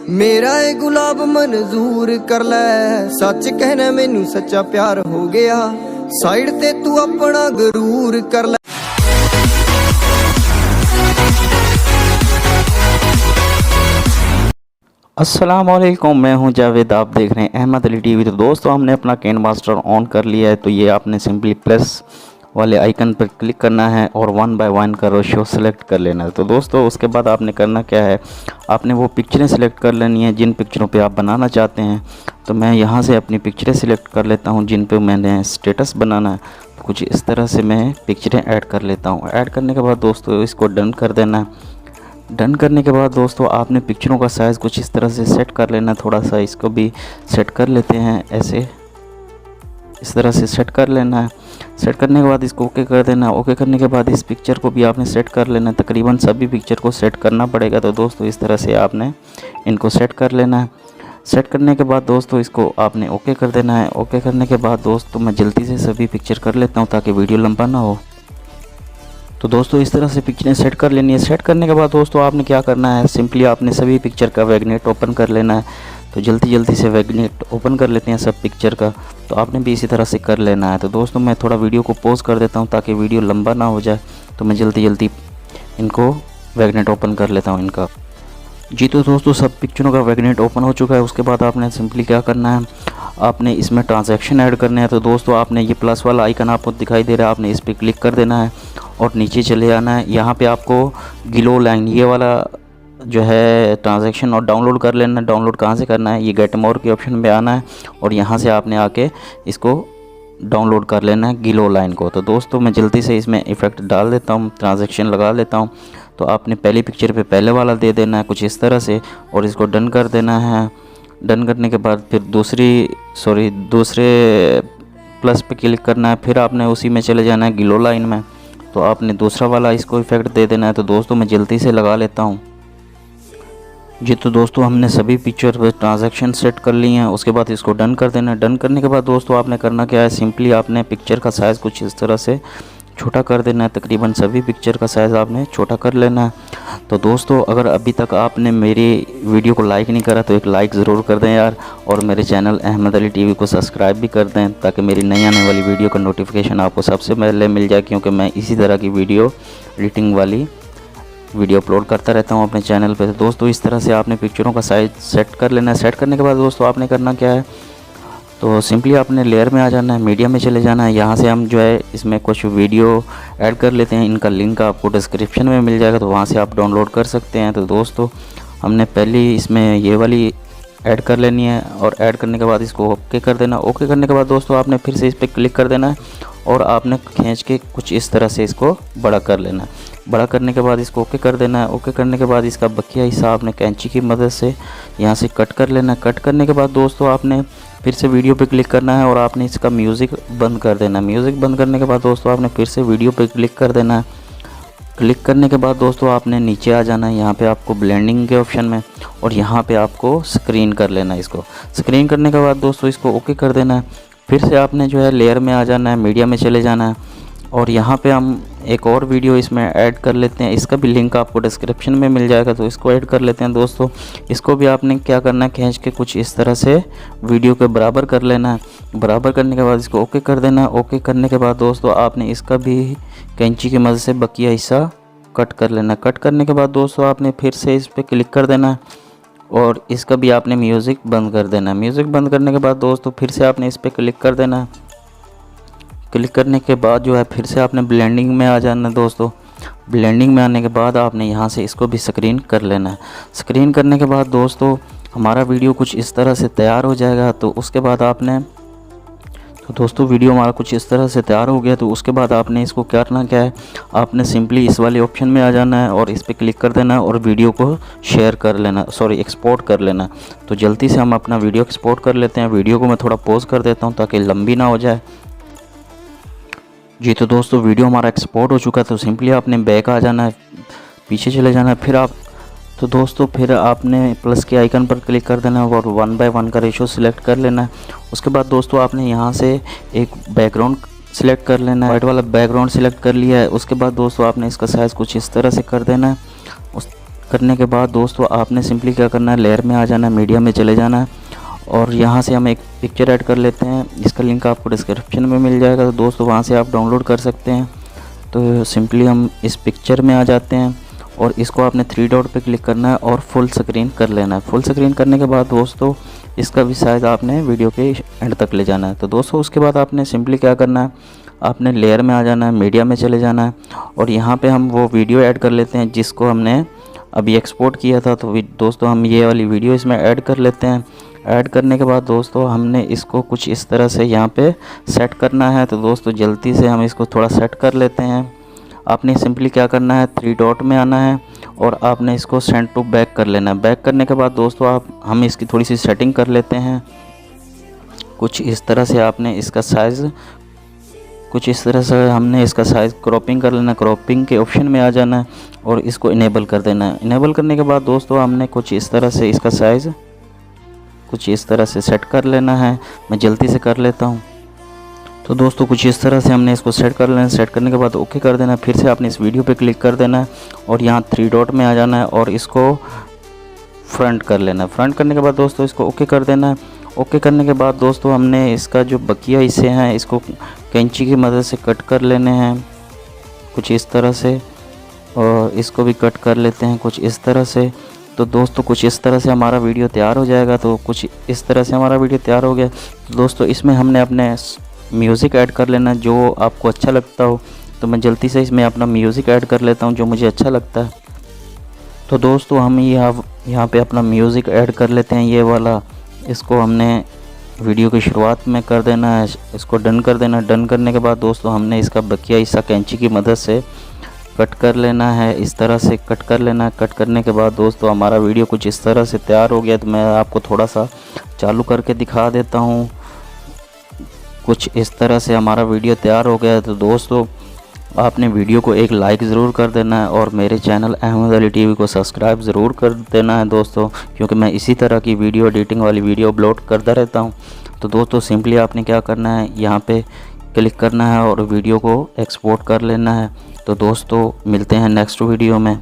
मेरा ए गुलाब मंजूर कर ले, सच कहना मैनू सच्चा प्यार हो गया, साइड ते तू अपना गरूर कर ले। अस्सलाम वालेकुम, मैं हूं जावेद, आप देख रहे हैं अहमद अली टीवी। तो दोस्तों हमने अपना कैन मास्टर ऑन कर लिया है। तो ये आपने सिंपली प्लस वाले आइकन पर क्लिक करना है और 1 बाय 1 का रेशियो सेलेक्ट कर लेना है। तो दोस्तों उसके बाद आपने करना क्या है, आपने वो पिक्चरें सिलेक्ट कर लेनी है जिन पिक्चरों पे आप बनाना चाहते हैं। तो मैं यहाँ से अपनी पिक्चरें सिलेक्ट कर लेता हूँ जिन पे मैंने स्टेटस बनाना है। तो कुछ इस तरह से मैं पिक्चरें ऐड कर लेता हूँ। ऐड करने के बाद दोस्तों इसको डन कर देना है। डन करने के बाद दोस्तों आपने पिक्चरों का साइज़ कुछ इस तरह से सेट कर लेना। थोड़ा सा इसको भी सेट कर लेते हैं, ऐसे इस तरह से सेट कर लेना है। सेट करने के बाद इसको ओके कर देना है। ओके करने के बाद इस पिक्चर को भी आपने सेट कर लेना है। तकरीबन सभी पिक्चर को सेट करना पड़ेगा। तो दोस्तों इस तरह से आपने इनको सेट कर लेना है। सेट करने के बाद दोस्तों इसको आपने ओके कर देना है। ओके करने के बाद दोस्तों मैं जल्दी से सभी पिक्चर कर लेता हूँ ताकि वीडियो लंबा ना हो। तो दोस्तों इस तरह से पिक्चरें सेट कर लेनी है। सेट करने के बाद दोस्तों आपने क्या करना है, सिंपली आपने सभी पिक्चर का वैगनेट ओपन कर लेना है। तो जल्दी से वैगनेट ओपन कर लेते हैं सब पिक्चर का। तो आपने भी इसी तरह से कर लेना है। तो दोस्तों मैं थोड़ा वीडियो को पॉज कर देता हूँ ताकि वीडियो लंबा ना हो जाए। तो मैं जल्दी इनको वैगनेट ओपन कर लेता हूँ इनका। जी तो दोस्तों सब पिक्चरों का वैगनेट ओपन हो चुका है। उसके बाद आपने सिंपली क्या करना है, आपने इसमें ट्रांजैक्शन ऐड करने हैं। तो दोस्तों आपने ये प्लस वाला आइकन आपको दिखाई दे रहा है, आपने इस पर क्लिक कर देना है और नीचे चले आना है। यहाँ पे आपको ग्लो लाइन ये वाला जो है ट्रांजैक्शन और डाउनलोड कर लेना है। डाउनलोड कहाँ से करना है, ये गेट मोर के ऑप्शन पे आना है और यहाँ से आपने आके इसको डाउनलोड कर लेना है ग्लो लाइन को। तो दोस्तों मैं जल्दी से इसमें इफ़ेक्ट डाल देता हूँ, ट्रांजैक्शन लगा लेता हूँ। तो आपने पहली पिक्चर पे पहले वाला दे देना है कुछ इस तरह से और इसको डन कर देना है। डन करने के बाद फिर दूसरे प्लस पे क्लिक करना है। फिर आपने उसी में चले जाना है ग्लो लाइन में। तो आपने दूसरा वाला इसको इफ़ेक्ट दे देना है। तो दोस्तों मैं जल्दी से लगा लेता हूँ। जी तो दोस्तों हमने सभी पिक्चर पर ट्रांजैक्शन सेट कर ली हैं। उसके बाद इसको डन कर देना है। डन करने के बाद दोस्तों आपने करना क्या है, सिंपली आपने पिक्चर का साइज़ कुछ इस तरह से छोटा कर देना है। तकरीबन सभी पिक्चर का साइज़ आपने छोटा कर लेना है। तो दोस्तों अगर अभी तक आपने मेरी वीडियो को लाइक नहीं करा तो एक लाइक ज़रूर कर दें यार, और मेरे चैनल अहमद अली टीवी को सब्सक्राइब भी कर दें ताकि मेरी नई आने वाली वीडियो का नोटिफिकेशन आपको सबसे पहले मिल जाए, क्योंकि मैं इसी तरह की वीडियो एडिटिंग वाली वीडियो अपलोड करता रहता हूँ अपने चैनल पे। तो दोस्तों इस तरह से आपने पिक्चरों का साइज़ सेट कर लेना है। सेट करने के बाद दोस्तों आपने करना क्या है, तो सिंपली आपने लेयर में आ जाना है, मीडिया में चले जाना है। यहाँ से हम जो है इसमें कुछ वीडियो ऐड कर लेते हैं। इनका लिंक आपको डिस्क्रिप्शन में मिल जाएगा, तो वहाँ से आप डाउनलोड कर सकते हैं। तो दोस्तों हमने पहली इसमें ये वाली ऐड कर लेनी है और ऐड करने के बाद इसको ओके कर देना। ओके करने के बाद दोस्तों आपने फिर से इस पर क्लिक कर देना है और आपने खींच के कुछ इस तरह से इसको बड़ा कर लेना है। बड़ा करने के बाद इसको ओके कर देना है। ओके करने के बाद इसका बकिया हिस्सा आपने कैंची की मदद से यहाँ से कट कर लेना है। कट करने के बाद दोस्तों आपने फिर से वीडियो पे क्लिक करना है और आपने इसका म्यूज़िक बंद कर देना है। म्यूज़िक बंद करने के बाद दोस्तों आपने फिर से वीडियो पे क्लिक कर देना है। क्लिक करने के बाद दोस्तों आपने नीचे आ जाना है, यहाँ पे आपको ब्लेंडिंग के ऑप्शन में, और यहाँ पे आपको स्क्रीन कर लेना है। इसको स्क्रीन करने के बाद दोस्तों इसको ओके कर देना है। फिर से आपने जो है लेयर में आ जाना है, मीडिया में चले जाना है और यहाँ पे हम एक और वीडियो इसमें ऐड कर लेते हैं। इसका भी लिंक आपको डिस्क्रिप्शन में मिल जाएगा, तो इसको ऐड कर लेते हैं दोस्तों। इसको भी आपने क्या करना है, खींच के कुछ इस तरह से वीडियो के बराबर कर लेना है। बराबर करने के बाद इसको ओके कर देना है। ओके करने के बाद दोस्तों आपने इसका भी कैंची की मदद से बकिया हिस्सा कट कर लेना है। कट करने के बाद दोस्तों आपने फिर से इस पर क्लिक कर देना है और इसका भी आपने म्यूज़िक बंद कर देना है। म्यूज़िक बंद करने के बाद दोस्तों फिर से आपने इस पर क्लिक कर देना है। क्लिक करने के बाद जो है फिर से आपने ब्लेंडिंग में आ जाना है दोस्तों। ब्लेंडिंग में आने के बाद आपने यहाँ से इसको भी स्क्रीन कर लेना है। स्क्रीन करने के बाद दोस्तों हमारा वीडियो कुछ इस तरह से तैयार हो जाएगा। तो उसके बाद आपने दोस्तों वीडियो हमारा कुछ इस तरह से तैयार हो गया। तो उसके बाद आपने इसको क्या करना क्या है, आपने सिंपली इस वाले ऑप्शन में आ जाना है और इस पर क्लिक कर देना है और वीडियो को शेयर कर लेना, एक्सपोर्ट कर लेना। तो जल्दी से हम अपना वीडियो एक्सपोर्ट कर लेते हैं। वीडियो को मैं थोड़ा पॉज कर देता हूँ ताकि लंबी ना हो जाए। जी तो दोस्तों वीडियो हमारा एक्सपोर्ट हो चुका है। तो सिंपली आपने बैक आ जाना है, पीछे चले जाना है। फिर आपने प्लस के आइकन पर क्लिक कर देना है और 1 बाय 1 का रेशियो सिलेक्ट कर लेना है। उसके बाद दोस्तों आपने यहाँ से एक बैकग्राउंड सिलेक्ट कर लेना है। वाइट वाला बैकग्राउंड सिलेक्ट कर लिया है। उसके बाद दोस्तों आपने इसका साइज़ कुछ इस तरह से कर देना है। करने के बाद दोस्तों आपने सिंपली क्या करना है, लेयर में आ जाना है, मीडिया में चले जाना है और यहाँ से हम एक पिक्चर ऐड कर लेते हैं। इसका लिंक आपको डिस्क्रिप्शन में मिल जाएगा, तो दोस्तों वहाँ से आप डाउनलोड कर सकते हैं। तो सिंपली हम इस पिक्चर में आ जाते हैं और इसको आपने 3 डॉट पे क्लिक करना है और फुल स्क्रीन कर लेना है। फुल स्क्रीन करने के बाद दोस्तों इसका भी साइज़ आपने वीडियो के एंड तक ले जाना है। तो दोस्तों उसके बाद आपने सिंपली क्या करना है, आपने लेयर में आ जाना है, मीडिया में चले जाना है और यहाँ पे हम वो वीडियो ऐड कर लेते हैं जिसको हमने अभी एक्सपोर्ट किया था। तो दोस्तों हम ये वाली वीडियो इसमें ऐड कर लेते हैं। ऐड करने के बाद दोस्तों हमने इसको कुछ इस तरह से यहाँ पे सेट करना है। तो दोस्तों जल्दी से हम इसको थोड़ा सेट कर लेते हैं। आपने सिंपली क्या करना है, 3 डॉट में आना है और आपने इसको सेंड टू बैक कर लेना है। बैक करने के बाद दोस्तों हम इसकी थोड़ी सी सेटिंग कर लेते हैं। कुछ इस तरह से आपने इसका साइज़ हमने इसका साइज़ क्रॉपिंग कर लेना। क्रॉपिंग के ऑप्शन में आ जाना है और इसको इनेबल कर देना है। इनेबल करने के बाद दोस्तों हमने कुछ इस तरह से इसका साइज़ कुछ इस तरह से सेट कर लेना है। मैं जल्दी से कर लेता हूँ। तो दोस्तों कुछ इस तरह से हमने इसको सेट कर लेना है। सेट करने के बाद ओके कर देना है। फिर से आपने इस वीडियो पे क्लिक कर देना है और यहाँ 3 डॉट में आ जाना है और इसको फ्रंट कर लेना है। फ्रंट करने के बाद दोस्तों इसको ओके कर देना है। ओके करने के बाद दोस्तों हमने इसका जो बकिया हिस्से हैं इसको कैंची की मदद से कट कर लेने हैं कुछ इस तरह से, और इसको भी कट कर लेते हैं कुछ इस तरह से। तो दोस्तों कुछ इस तरह से हमारा वीडियो तैयार हो जाएगा। तो कुछ इस तरह से हमारा वीडियो तैयार हो गया। तो दोस्तों इसमें हमने अपने म्यूज़िक ऐड कर लेना जो आपको अच्छा लगता हो। तो मैं जल्दी से इसमें अपना म्यूज़िक ऐड कर लेता हूँ जो मुझे अच्छा लगता है। तो दोस्तों हम यहाँ पे अपना म्यूज़िक ऐड कर लेते हैं, ये वाला। इसको हमने वीडियो की शुरुआत में कर देना है। इसको डन कर देना है। डन करने के बाद दोस्तों हमने इसका बकिया हिस्सा कैंची की मदद से कट कर लेना है। इस तरह से कट कर लेना है। कट करने के बाद दोस्तों हमारा वीडियो कुछ इस तरह से तैयार हो गया। तो मैं आपको थोड़ा सा चालू करके दिखा देता हूँ। कुछ इस तरह से हमारा वीडियो तैयार हो गया। तो दोस्तों आपने वीडियो को एक लाइक ज़रूर कर देना है और मेरे चैनल अहमद अली टीवी को सब्सक्राइब ज़रूर कर देना है दोस्तों, क्योंकि मैं इसी तरह की वीडियो एडिटिंग वाली वीडियो अपलोड करता रहता हूं। तो दोस्तों सिंपली आपने क्या करना है, यहाँ पे क्लिक करना है और वीडियो को एक्सपोर्ट कर लेना है। तो दोस्तों मिलते हैं नेक्स्ट वीडियो में।